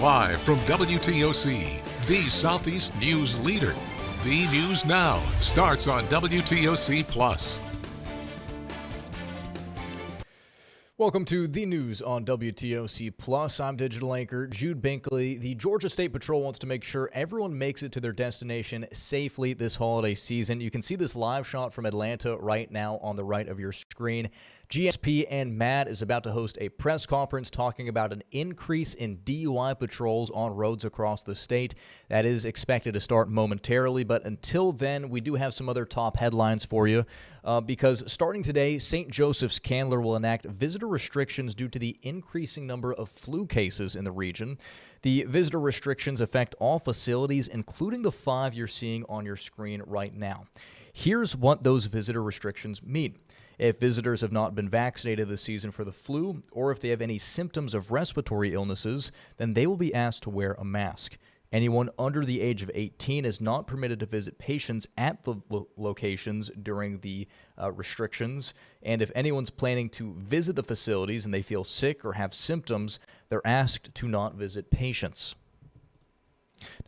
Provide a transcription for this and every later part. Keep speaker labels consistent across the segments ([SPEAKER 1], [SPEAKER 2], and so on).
[SPEAKER 1] Live from WTOC, the Southeast news leader. The News Now starts on WTOC Plus.
[SPEAKER 2] Welcome to the news on WTOC Plus. I'm digital anchor Jude Binkley. The Georgia State Patrol wants to make sure everyone makes it to their destination safely this holiday season. You can see this live shot from Atlanta right now on the right of your screen. GSP and MAD is about to host a press conference talking about an increase in DUI patrols on roads across the state. That is expected to start momentarily, but until then, we do have some other top headlines for you because starting today, St. Joseph's Candler will enact visitor restrictions due to the increasing number of flu cases in the region. The visitor restrictions affect all facilities, including the 5 you're seeing on your screen right now. Here's what those visitor restrictions mean. If visitors have not been vaccinated this season for the flu, or if they have any symptoms of respiratory illnesses, then they will be asked to wear a mask. Anyone under the age of 18 is not permitted to visit patients at the locations during the restrictions. And if anyone's planning to visit the facilities and they feel sick or have symptoms, they're asked to not visit patients.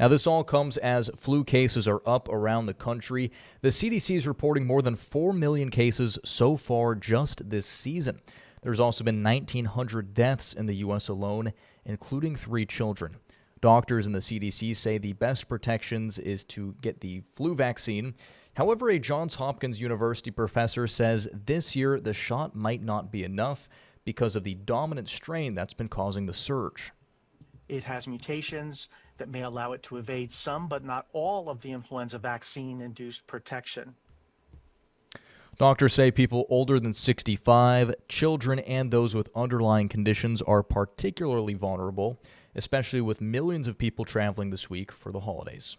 [SPEAKER 2] Now, this all comes as flu cases are up around the country. The CDC is reporting more than 4 million cases so far just this season. There's also been 1,900 deaths in the U.S. alone, including 3 children. Doctors in the CDC say the best protections is to get the flu vaccine. However, a Johns Hopkins University professor says this year the shot might not be enough because of the dominant strain that's been causing the surge.
[SPEAKER 3] It has mutations that may allow it to evade some, but not all, of the influenza vaccine-induced protection.
[SPEAKER 2] Doctors say people older than 65, children, and those with underlying conditions are particularly vulnerable, especially with millions of people traveling this week for the holidays.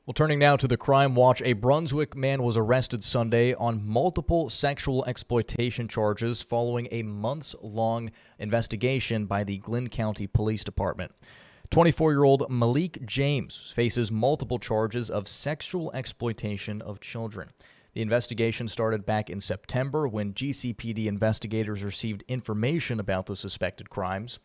[SPEAKER 2] Well, turning now to the crime watch, a Brunswick man was arrested Sunday on multiple sexual exploitation charges following a months-long investigation by the Glynn County Police Department. 24-year-old Malik James faces multiple charges of sexual exploitation of children. The investigation started back in September when GCPD investigators received information about the suspected crimes.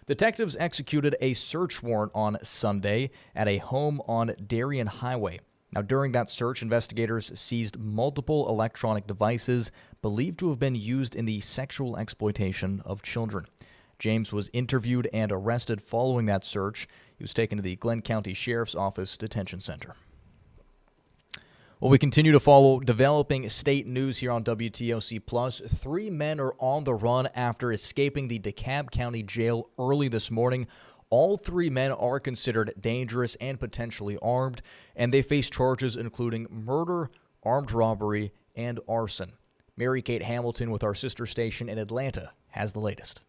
[SPEAKER 2] Detectives executed a search warrant on Sunday at a home on Darien Highway. Now, during that search, investigators seized multiple electronic devices believed to have been used in the sexual exploitation of children. James was interviewed and arrested following that search. He was taken to the Glynn County Sheriff's Office Detention Center. Well, we continue to follow developing state news here on WTOC Plus. 3 men are on the run after escaping the DeKalb County Jail early this morning. All 3 men are considered dangerous and potentially armed, and they face charges including murder, armed robbery, and arson. Mary Kate Hamilton with our sister station in Atlanta has the latest.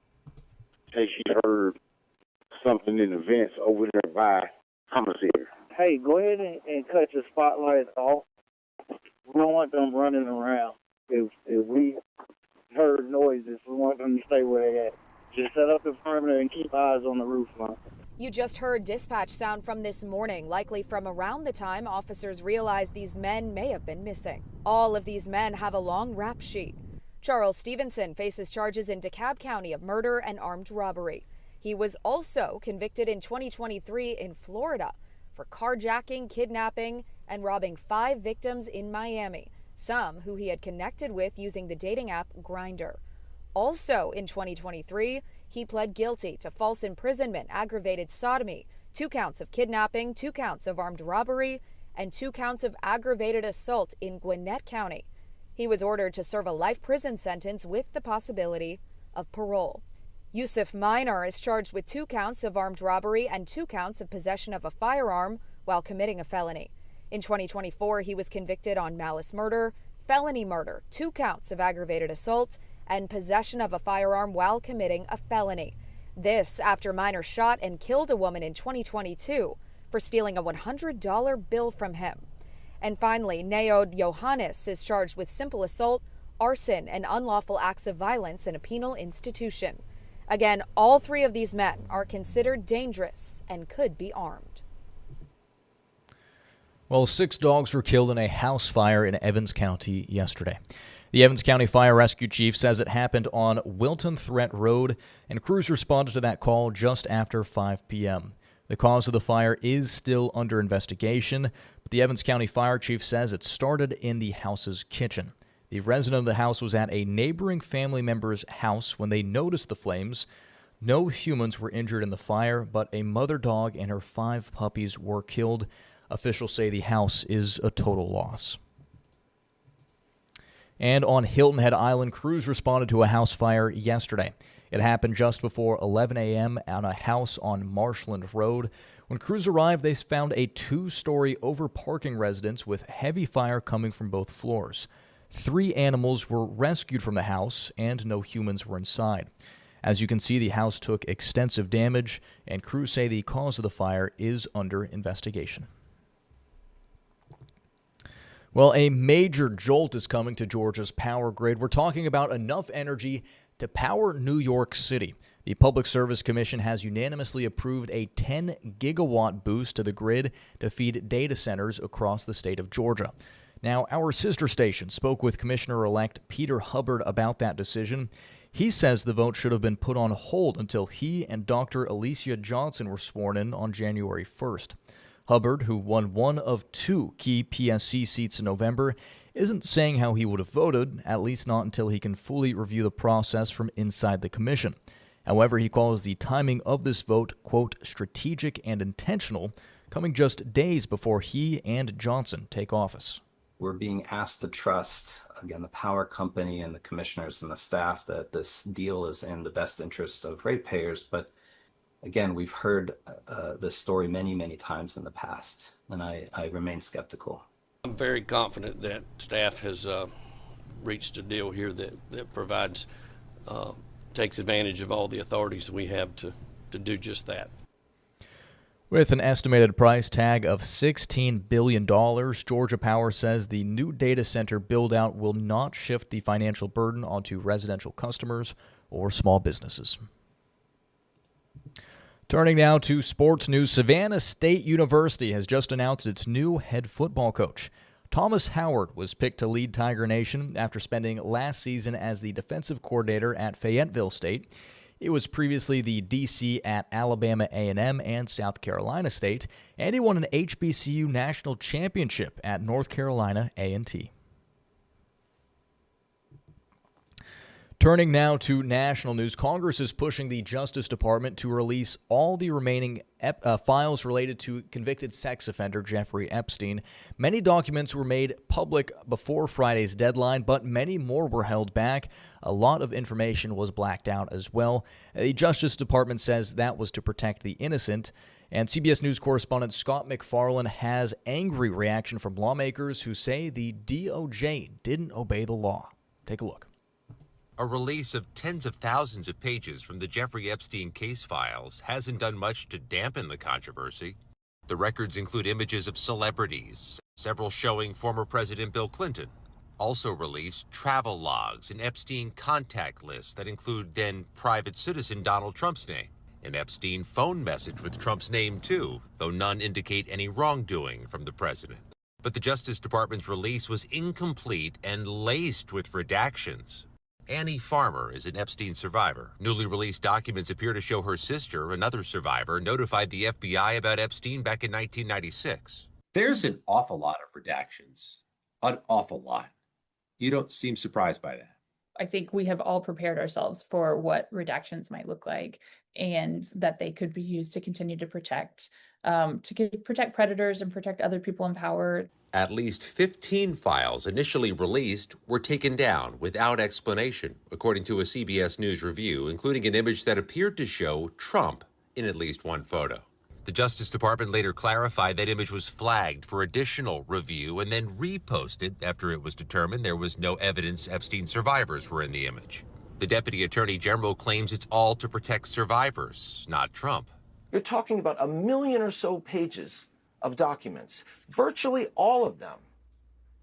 [SPEAKER 4] Hey, she heard something in the vents over there by commissary. Hey, go ahead and cut your spotlight off. We don't want them running around. If we heard noises, we want them to stay where they're at. Just set up the perimeter and keep eyes on the roof line.
[SPEAKER 5] You just heard dispatch sound from this morning, likely from around the time officers realized these men may have been missing. All of these men have a long rap sheet. Charles Stevenson faces charges in DeKalb County of murder and armed robbery. He was also convicted in 2023 in Florida for carjacking, kidnapping, and robbing 5 victims in Miami, some who he had connected with using the dating app Grindr. Also in 2023, he pled guilty to false imprisonment, aggravated sodomy, 2 counts of kidnapping, 2 counts of armed robbery, and 2 counts of aggravated assault in Gwinnett County. He was ordered to serve a life prison sentence with the possibility of parole. Yusuf Minor is charged with 2 counts of armed robbery and 2 counts of possession of a firearm while committing a felony. In 2024, he was convicted on malice murder, felony murder, 2 counts of aggravated assault, and possession of a firearm while committing a felony. This after Minor shot and killed a woman in 2022 for stealing a $100 bill from him. And finally, Neod Johannes is charged with simple assault, arson, and unlawful acts of violence in a penal institution. Again, all 3 of these men are considered dangerous and could be armed.
[SPEAKER 2] Well, 6 dogs were killed in a house fire in Evans County yesterday. The Evans County Fire Rescue Chief says it happened on Wilton Threat Road, and crews responded to that call just after 5 p.m. The cause of the fire is still under investigation, but the Evans County Fire Chief says it started in the house's kitchen. The resident of the house was at a neighboring family member's house when they noticed the flames. No humans were injured in the fire, but a mother dog and her 5 puppies were killed. Officials say the house is a total loss. And on Hilton Head Island, crews responded to a house fire yesterday. It happened just before 11 a.m. at a house on Marshland Road. When crews arrived, they found a 2-story over-parking residence with heavy fire coming from both floors. 3 animals were rescued from the house, and no humans were inside. As you can see, the house took extensive damage, and crews say the cause of the fire is under investigation. Well, a major jolt is coming to Georgia's power grid. We're talking about enough energy to power New York City. The Public Service Commission has unanimously approved a 10-gigawatt boost to the grid to feed data centers across the state of Georgia. Now, our sister station spoke with Commissioner-elect Peter Hubbard about that decision. He says the vote should have been put on hold until he and Dr. Alicia Johnson were sworn in on January 1st. Hubbard, who won one of 2 key PSC seats in November, isn't saying how he would have voted, at least not until he can fully review the process from inside the commission. However, he calls the timing of this vote, quote, strategic and intentional, coming just days before he and Johnson take office.
[SPEAKER 6] We're being asked to trust, again, the power company and the commissioners and the staff that this deal is in the best interest of ratepayers. But again, we've heard this story many, many times in the past, and I remain skeptical.
[SPEAKER 7] I'm very confident that staff has reached a deal here that provides, takes advantage of all the authorities we have to do just that.
[SPEAKER 2] With an estimated price tag of $16 billion, Georgia Power says the new data center build-out will not shift the financial burden onto residential customers or small businesses. Turning now to sports news, Savannah State University has just announced its new head football coach. Thomas Howard was picked to lead Tiger Nation after spending last season as the defensive coordinator at Fayetteville State. He was previously the DC at Alabama A&M and South Carolina State, and he won an HBCU national championship at North Carolina A&T. Turning now to national news, Congress is pushing the Justice Department to release all the remaining files related to convicted sex offender Jeffrey Epstein. Many documents were made public before Friday's deadline, but many more were held back. A lot of information was blacked out as well. The Justice Department says that was to protect the innocent. And CBS News correspondent Scott McFarland has angry reaction from lawmakers who say the DOJ didn't obey the law. Take a look.
[SPEAKER 8] A release of tens of thousands of pages from the Jeffrey Epstein case files hasn't done much to dampen the controversy. The records include images of celebrities, several showing former President Bill Clinton. Also released travel logs and Epstein contact lists that include then private citizen Donald Trump's name. An Epstein phone message with Trump's name too, though none indicate any wrongdoing from the president. But the Justice Department's release was incomplete and laced with redactions. Annie Farmer is an Epstein survivor. Newly released documents appear to show her sister, another survivor, notified the FBI about Epstein back in 1996.
[SPEAKER 9] There's an awful lot of redactions. An awful lot. You don't seem surprised by that.
[SPEAKER 10] I think we have all prepared ourselves for what redactions might look like and that they could be used to continue to protect predators and protect other people in power.
[SPEAKER 8] At least 15 files initially released were taken down without explanation, according to a CBS News review, including an image that appeared to show Trump in at least one photo. The Justice Department later clarified that image was flagged for additional review and then reposted after it was determined there was no evidence Epstein survivors were in the image. The Deputy Attorney General claims it's all to protect survivors, not Trump.
[SPEAKER 11] You're talking about 1 million or so pages of documents. Virtually all of them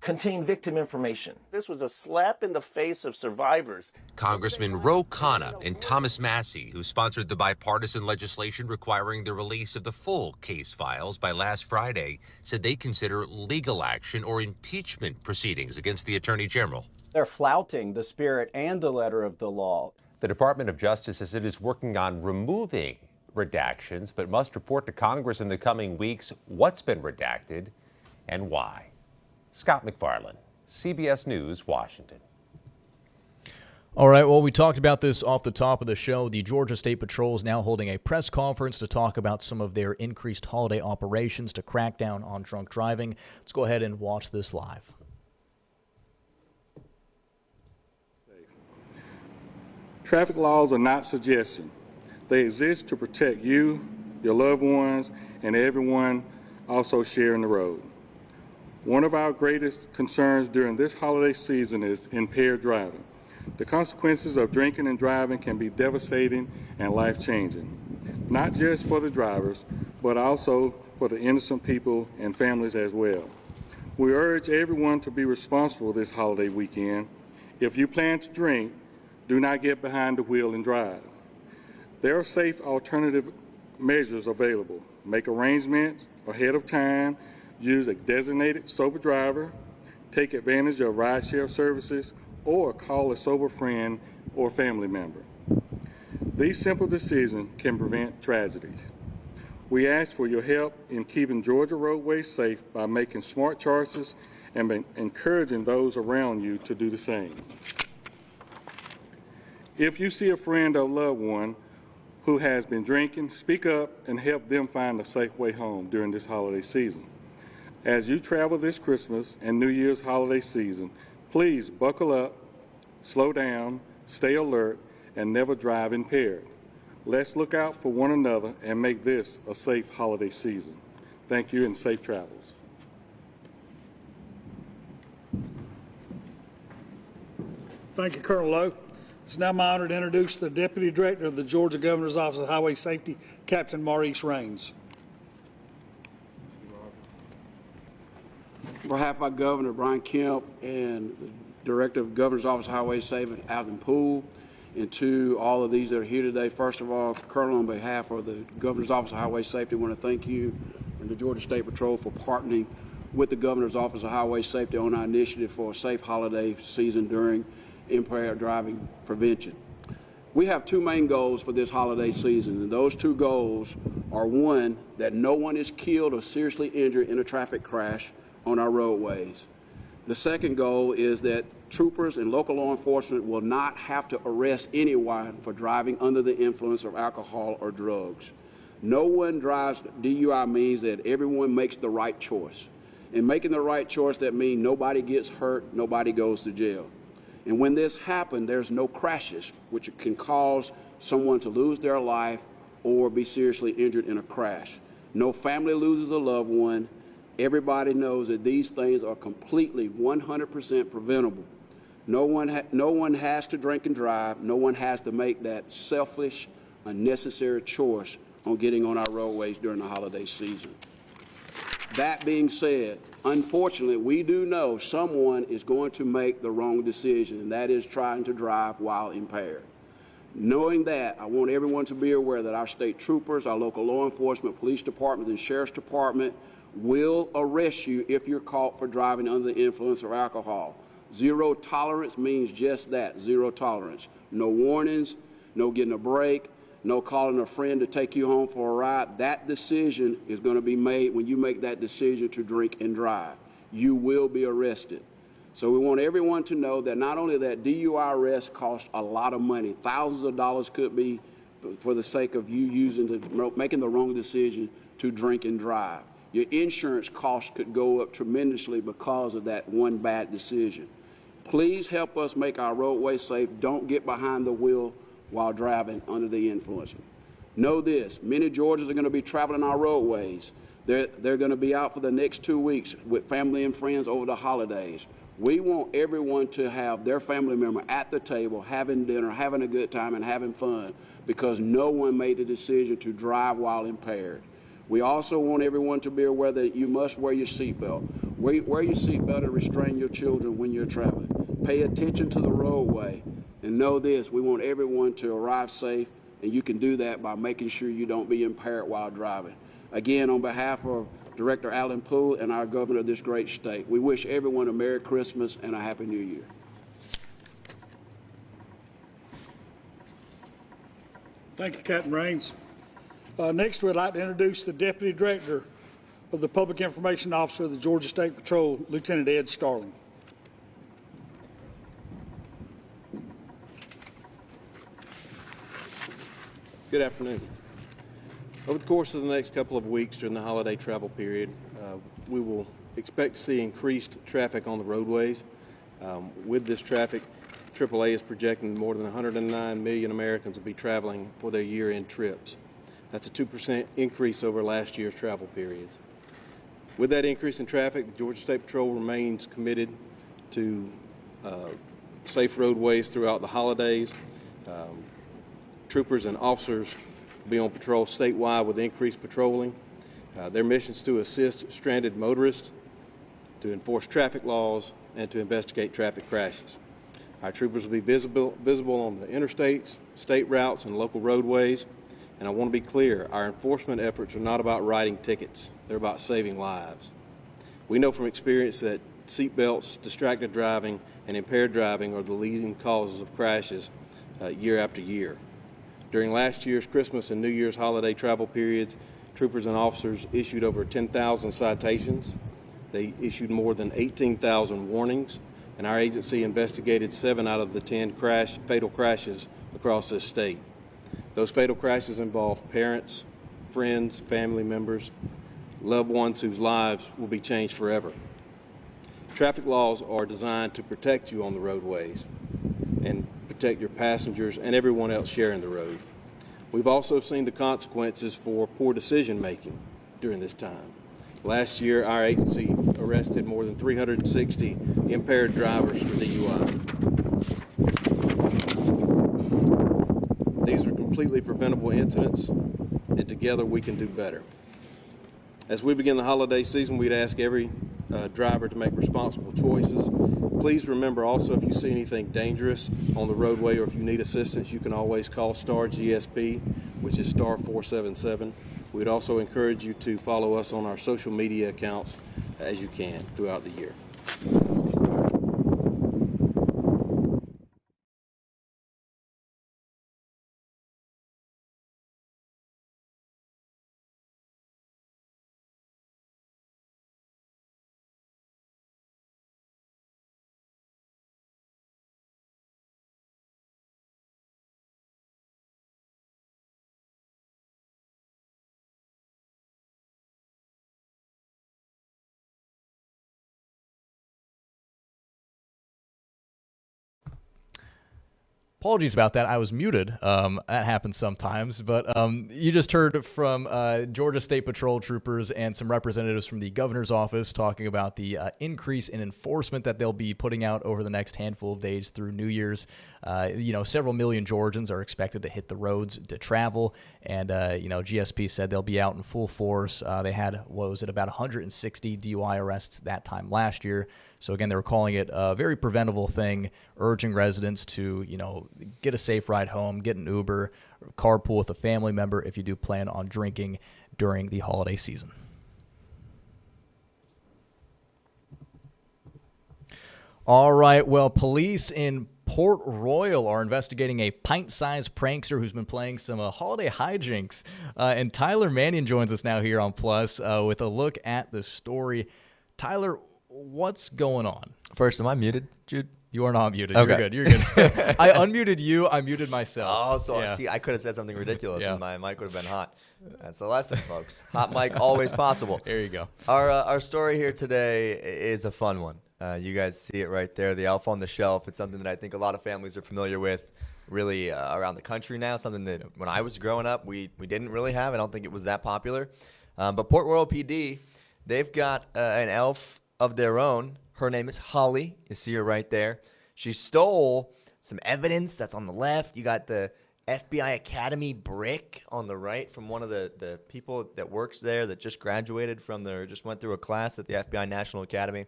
[SPEAKER 11] contain victim information.
[SPEAKER 12] This was a slap in the face of survivors.
[SPEAKER 8] Congressman Ro Khanna and Thomas Massie, who sponsored the bipartisan legislation requiring the release of the full case files by last Friday, said they consider legal action or impeachment proceedings against the Attorney General.
[SPEAKER 13] They're flouting the spirit and the letter of the law.
[SPEAKER 14] The Department of Justice says it is working on removing redactions, but must report to Congress in the coming weeks what's been redacted and why. Scott McFarland, CBS News, Washington.
[SPEAKER 2] All right, well, we talked about this off the top of the show. The Georgia State Patrol is now holding a press conference to talk about some of their increased holiday operations to crack down on drunk driving. Let's go ahead and watch this live.
[SPEAKER 15] Traffic laws are not suggestion. They exist to protect you, your loved ones, and everyone also sharing the road. One of our greatest concerns during this holiday season is impaired driving. The consequences of drinking and driving can be devastating and life-changing, not just for the drivers, but also for the innocent people and families as well. We urge everyone to be responsible this holiday weekend. If you plan to drink, do not get behind the wheel and drive. There are safe alternative measures available. Make arrangements ahead of time, use a designated sober driver, take advantage of rideshare services, or call a sober friend or family member. These simple decisions can prevent tragedies. We ask for your help in keeping Georgia roadways safe by making smart choices and by encouraging those around you to do the same. If you see a friend or loved one who has been drinking, speak up and help them find a safe way home during this holiday season. As you travel this Christmas and New Year's holiday season, please buckle up, slow down, stay alert, and never drive impaired. Let's look out for one another and make this a safe holiday season. Thank you and safe travels.
[SPEAKER 16] Thank you, Colonel Lowe. It's now my honor to introduce the Deputy Director of the Georgia Governor's Office of Highway Safety, Captain Maurice Raines.
[SPEAKER 17] On behalf of our Governor, Brian Kemp, and the Director of the Governor's Office of Highway Safety, Alvin Poole, and to all of these that are here today, first of all, Colonel, on behalf of the Governor's Office of Highway Safety, I want to thank you and the Georgia State Patrol for partnering with the Governor's Office of Highway Safety on our initiative for a safe holiday season during impaired driving prevention. We have two main goals for this holiday season, and those two goals are, one, that no one is killed or seriously injured in a traffic crash on our roadways. The second goal is that troopers and local law enforcement will not have to arrest anyone for driving under the influence of alcohol or drugs. No one drives DUI means that everyone makes the right choice. In making the right choice, that means nobody gets hurt, nobody goes to jail. And when this happens, there's no crashes, which can cause someone to lose their life or be seriously injured in a crash. No family loses a loved one. Everybody knows that these things are completely 100% preventable. No one has to drink and drive. No one has to make that selfish, unnecessary choice on getting on our roadways during the holiday season. That being said, unfortunately, we do know someone is going to make the wrong decision, and that is trying to drive while impaired. Knowing that, I want everyone to be aware that our state troopers, our local law enforcement, police department, and sheriff's department will arrest you if you're caught for driving under the influence of alcohol. Zero tolerance means just that, zero tolerance. No warnings, no getting a break, no calling a friend to take you home for a ride. That decision is going to be made when you make that decision to drink and drive. You will be arrested. So we want everyone to know that not only that DUI arrests cost a lot of money, thousands of dollars could be for the sake of you making the wrong decision to drink and drive. Your insurance costs could go up tremendously because of that one bad decision. Please help us make our roadways safe. Don't get behind the wheel while driving under the influence. Know this, many Georgians are going to be traveling our roadways. They're going to be out for the next 2 weeks with family and friends over the holidays. We want everyone to have their family member at the table, having dinner, having a good time, and having fun, because no one made the decision to drive while impaired. We also want everyone to be aware that you must wear your seatbelt. Wear your seatbelt and restrain your children when you're traveling. Pay attention to the roadway. And know this, we want everyone to arrive safe, and you can do that by making sure you don't be impaired while driving. Again, on behalf of Director Allen Poole and our governor of this great state, we wish everyone a Merry Christmas and a Happy New Year.
[SPEAKER 16] Thank you, Captain Raines. Next, we'd like to introduce the Deputy Director of the Public Information Officer of the Georgia State Patrol, Lieutenant Ed Starling.
[SPEAKER 18] Good afternoon. Over the course of the next couple of weeks during the holiday travel period, we will expect to see increased traffic on the roadways. With this traffic, AAA is projecting more than 109 million Americans will be traveling for their year-end trips. That's a 2% increase over last year's travel periods. With that increase in traffic, the Georgia State Patrol remains committed to safe roadways throughout the holidays. Troopers and officers will be on patrol statewide with increased patrolling. Their mission is to assist stranded motorists, to enforce traffic laws, and to investigate traffic crashes. Our troopers will be visible on the interstates, state routes, and local roadways. And I want to be clear, our enforcement efforts are not about writing tickets. They're about saving lives. We know from experience that seatbelts, distracted driving, and impaired driving are the leading causes of crashes year after year. During last year's Christmas and New Year's holiday travel periods, troopers and officers issued over 10,000 citations. They issued more than 18,000 warnings, and our agency investigated 7 out of the 10 fatal crashes across this state. Those fatal crashes involve parents, friends, family members, loved ones whose lives will be changed forever. Traffic laws are designed to protect you on the roadways and protect your passengers and everyone else sharing the road. We've also seen the consequences for poor decision making during this time. Last year, our agency arrested more than 360 impaired drivers for DUI. These are completely preventable incidents, and together we can do better. As we begin the holiday season, we'd ask every driver to make responsible choices. Please remember also, if you see anything dangerous on the roadway or if you need assistance, you can always call STAR GSP, which is star 477. We'd also encourage you to follow us on our social media accounts as you can throughout the year.
[SPEAKER 2] Apologies about that. I was muted. That happens sometimes. But you just heard from Georgia State Patrol troopers and some representatives from the governor's office talking about the increase in enforcement that they'll be putting out over the next handful of days through New Year's. Several million Georgians are expected to hit the roads to travel. And, GSP said they'll be out in full force. They had, about 160 DUI arrests that time last year. So, again, they were calling it a very preventable thing, urging residents to, get a safe ride home, get an Uber, carpool with a family member if you do plan on drinking during the holiday season. All right, well, police in Port Royal are investigating a pint-sized prankster who's been playing some holiday hijinks. And Tyler Mannion joins us now here on Plus with a look at the story. Tyler, what's going on?
[SPEAKER 19] First, am I muted, Jude?
[SPEAKER 2] You are not muted.
[SPEAKER 19] Okay.
[SPEAKER 2] You're good. I unmuted you. I muted myself.
[SPEAKER 19] Oh, so yeah. See, I could have said something ridiculous and my mic would have been hot. That's the lesson, folks. Hot mic, always possible.
[SPEAKER 2] There you go.
[SPEAKER 19] Our story here today is a fun one. You guys see it right there, the Elf on the Shelf. It's something that I think a lot of families are familiar with really around the country now, something that when I was growing up, we didn't really have. I don't think it was that popular. But Port Royal PD, they've got an elf of their own. Her name is Holly. You see her right there. She stole some evidence that's on the left. You got the FBI Academy brick on the right from one of the people that works there that just graduated from just went through a class at the FBI National Academy.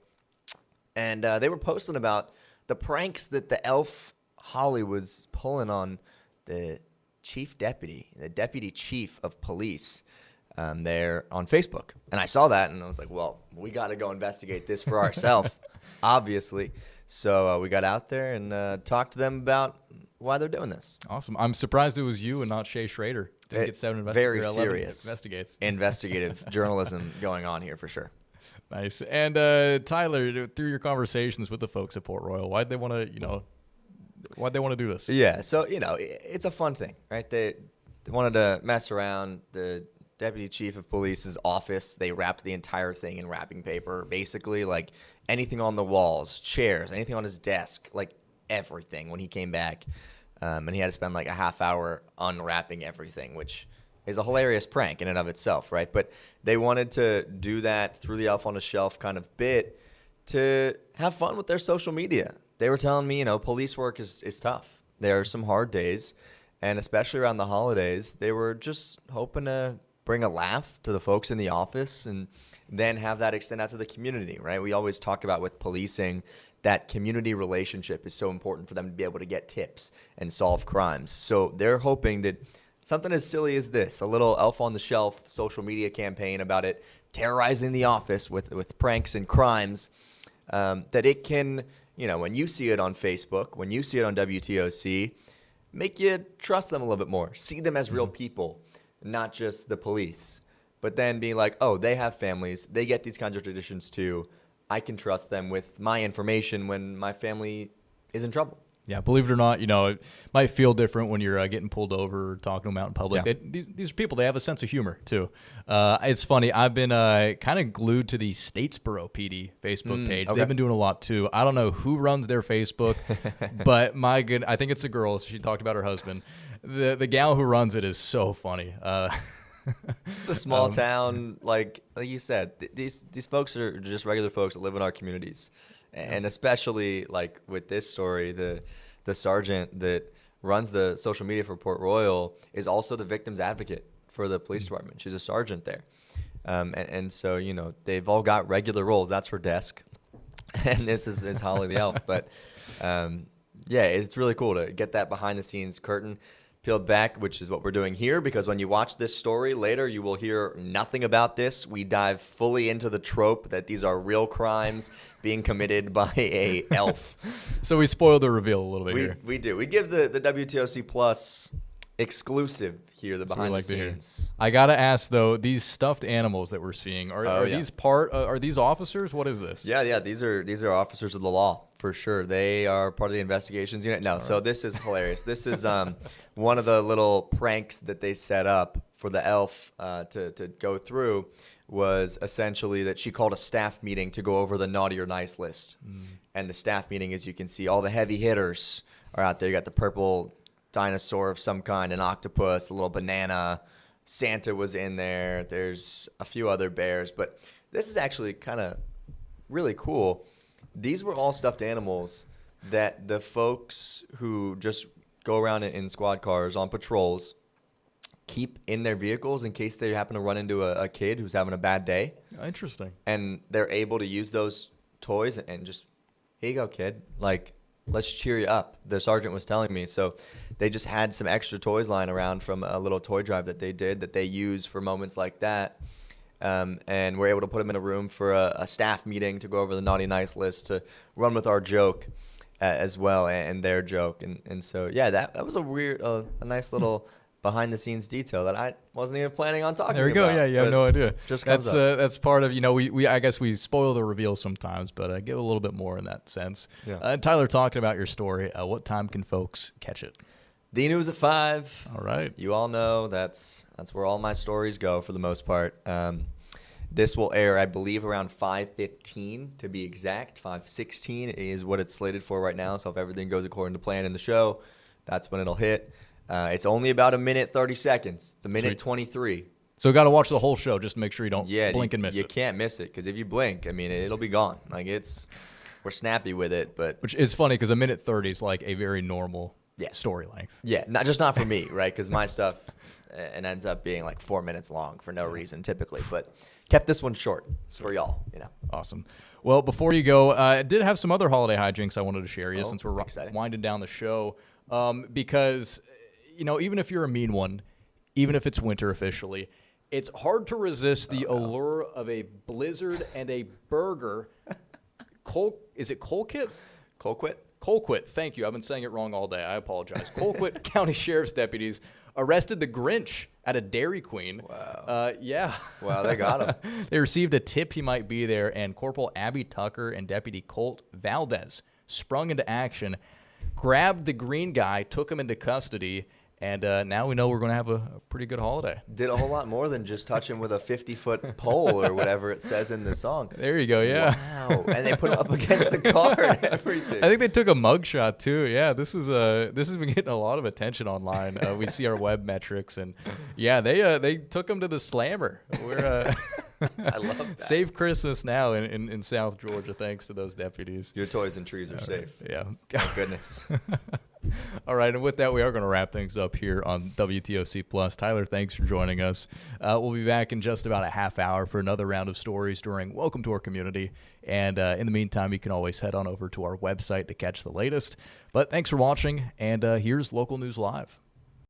[SPEAKER 19] And they were posting about the pranks that the elf Holly was pulling on the the deputy chief of police there on Facebook. And I saw that and I was like, well, we got to go investigate this for ourselves, obviously. So we got out there and talked to them about why they're doing this.
[SPEAKER 2] Awesome. I'm surprised it was you and not Shay Schrader. Didn't get 7
[SPEAKER 19] Very serious
[SPEAKER 2] investigative
[SPEAKER 19] journalism going on here for sure.
[SPEAKER 2] Nice. And Tyler, through your conversations with the folks at Port Royal, why'd they want to do this?
[SPEAKER 19] Yeah, so it's a fun thing, right? They wanted to mess around. The deputy chief of police's office, they wrapped the entire thing in wrapping paper, basically, like anything on the walls, chairs, anything on his desk, like everything when he came back. And he had to spend like a half hour unwrapping everything, which is a hilarious prank in and of itself, right? But they wanted to do that through the Elf on the Shelf kind of bit to have fun with their social media. They were telling me, police work is tough. There are some hard days, and especially around the holidays, they were just hoping to bring a laugh to the folks in the office and then have that extend out to the community, right? We always talk about with policing that community relationship is so important for them to be able to get tips and solve crimes. So they're hoping that something as silly as this, a little Elf on the Shelf social media campaign about it terrorizing the office with pranks and crimes, that it can, when you see it on Facebook, when you see it on WTOC, make you trust them a little bit more. See them as real people, not just the police. But then being like, oh, they have families. They get these kinds of traditions too. I can trust them with my information when my family is in trouble.
[SPEAKER 2] Yeah, believe it or not, it might feel different when you're getting pulled over or talking to them out in public.
[SPEAKER 19] Yeah.
[SPEAKER 2] These are people, they have a sense of humor, too. It's funny. I've been kind of glued to the Statesboro PD Facebook page.
[SPEAKER 19] Okay.
[SPEAKER 2] They've been doing a lot, too. I don't know who runs their Facebook, but I think it's a girl. She talked about her husband. The gal who runs it is so funny.
[SPEAKER 19] It's the small town, like you said, these folks are just regular folks that live in our communities. And especially like with this story, the sergeant that runs the social media for Port Royal is also the victim's advocate for the police department. She's a sergeant there. And so, they've all got regular roles. That's her desk. And this is Holly the Elf. But yeah, it's really cool to get that behind the scenes curtain peeled back, which is what we're doing here, because when you watch this story later, you will hear nothing about this. We dive fully into the trope that these are real crimes being committed by a elf.
[SPEAKER 2] So we spoiled the reveal a little bit here.
[SPEAKER 19] We do. We give the WTOC Plus exclusive here, the behind the scenes.
[SPEAKER 2] I gotta ask though, these stuffed animals that we're seeing are these are these officers? What is this?
[SPEAKER 19] Yeah. These are officers of the law for sure. They are part of the investigations unit. No, so this is hilarious. This is one of the little pranks that they set up for the elf to go through. Was essentially that she called a staff meeting to go over the naughty or nice list. And the staff meeting, as you can see, all the heavy hitters are out there. You got the purple dinosaur of some kind, an octopus, a little banana. Santa was in there. There's a few other bears. But this is actually kind of really cool. These were all stuffed animals that the folks who just go around in squad cars on patrols keep in their vehicles in case they happen to run into a kid who's having a bad day.
[SPEAKER 2] Interesting.
[SPEAKER 19] And they're able to use those toys and just, here you go, kid. Like, let's cheer you up. The sergeant was telling me. So they just had some extra toys lying around from a little toy drive that they did that they use for moments like that. And we're able to put them in a room for a staff meeting to go over the naughty nice list, to run with our joke as well and their joke. And so, yeah, that was a nice little behind the scenes detail that I wasn't even planning on talking about.
[SPEAKER 2] There we go. Yeah, you have no idea.
[SPEAKER 19] Just comes up.
[SPEAKER 2] That's part of, we I guess we spoil the reveal sometimes, but give a little bit more in that sense.
[SPEAKER 19] Yeah.
[SPEAKER 2] Tyler, talking about your story, what time can folks catch it?
[SPEAKER 19] The news at 5.
[SPEAKER 2] All right.
[SPEAKER 19] You all know that's where all my stories go for the most part. This will air, I believe, around 5:15 to be exact. 5:16 is what it's slated for right now. So if everything goes according to plan in the show, that's when it'll hit. It's only about 1 minute 30 seconds. It's 1 minute 23.
[SPEAKER 2] So got to watch the whole show just to make sure you don't blink and miss it.
[SPEAKER 19] You can't miss it, because if you blink, I mean, it'll be gone. Like, we're snappy with it, but
[SPEAKER 2] which is funny because 1 minute 30 is like a very normal story length.
[SPEAKER 19] Yeah, not for me, right? Because my stuff it ends up being like 4 minutes long for no reason typically, but kept this one short. It's for y'all,
[SPEAKER 2] Awesome. Well, before you go, I did have some other holiday hijinks I wanted to share you since we're winding down the show, because even if you're a mean one, even if it's winter officially, it's hard to resist the allure of a blizzard and a burger. Is it Colquitt?
[SPEAKER 19] Colquitt?
[SPEAKER 2] Colquitt, thank you. I've been saying it wrong all day. I apologize. Colquitt County Sheriff's deputies arrested the Grinch at a Dairy Queen.
[SPEAKER 19] Wow.
[SPEAKER 2] Yeah.
[SPEAKER 19] Wow, they got him.
[SPEAKER 2] They received a tip he might be there, and Corporal Abby Tucker and Deputy Colt Valdez sprung into action, grabbed the green guy, took him into custody, and now we know we're going to have a pretty good holiday.
[SPEAKER 19] Did a whole lot more than just touch him with a 50-foot pole or whatever it says in the song.
[SPEAKER 2] There you go, yeah.
[SPEAKER 19] Wow. And they put him up against the car and everything.
[SPEAKER 2] I think they took a mugshot too. Yeah, this has been getting a lot of attention online. We see our web metrics, and yeah, they took him to the Slammer. We're
[SPEAKER 19] I love that.
[SPEAKER 2] Safe Christmas now in South Georgia, thanks to those deputies.
[SPEAKER 19] Your toys and trees are safe.
[SPEAKER 2] Yeah.
[SPEAKER 19] Thank goodness.
[SPEAKER 2] All right, and with that, we are going to wrap things up here on WTOC Plus. Tyler, thanks for joining us. We'll be back in just about a half hour for another round of stories during Welcome to Our Community. And in the meantime, you can always head on over to our website to catch the latest. But thanks for watching, and here's Local News Live.